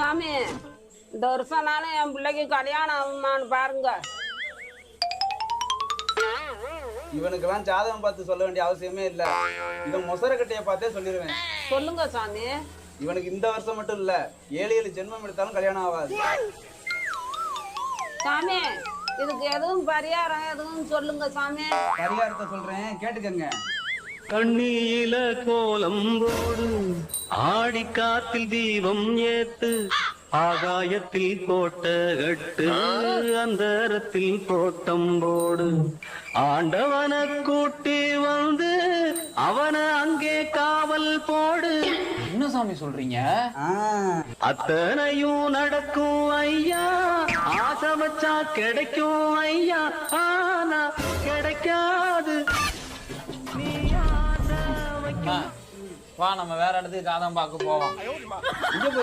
சாமி இந்த வருஷம்னாலும் என் பிள்ளைக்கு கல்யாணம் ஆகுமான்னு பாருங்க. இவனுக்கெல்லாம் ஜாதகம் பார்த்து சொல்ல வேண்டிய அவசியமே இல்ல. இவன் மொசரக்கட்டையை பார்த்தே சொல்லிடுவேன். சொல்லுங்க சாமி. இவனுக்கு இந்த வருஷம் மட்டும் இல்ல, 7 ஜென்மம் எடுத்தாலும் கல்யாணம் ஆகாது. சாமி இதுக்கு எதுவும் பரிகாரம் எதுவும் சொல்லுங்க சாமி. பரிகாரத்தை சொல்றேன், கேட்டுக்கங்க. கண்ணியில கோலம் போடு, ஆடி காத்தில் தீபம் ஏத்து, ஆகாயத்தில் கோட்ட கட்டு, அந்தரத்தில் கோட்டம் போடு, ஆண்டவன கூட்டி வந்து அவனை அங்கே காவல் போடு. என்ன சாமி சொல்றீங்க? அத்தனையும் நடக்கும் ஐயா, ஆசை வச்சா கிடைக்கும் ஐயா, ஆனா கிடைக்காது. வா நம்ம வேற இடத்துக்கு ஜாதகம் பார்க்க போவோம்.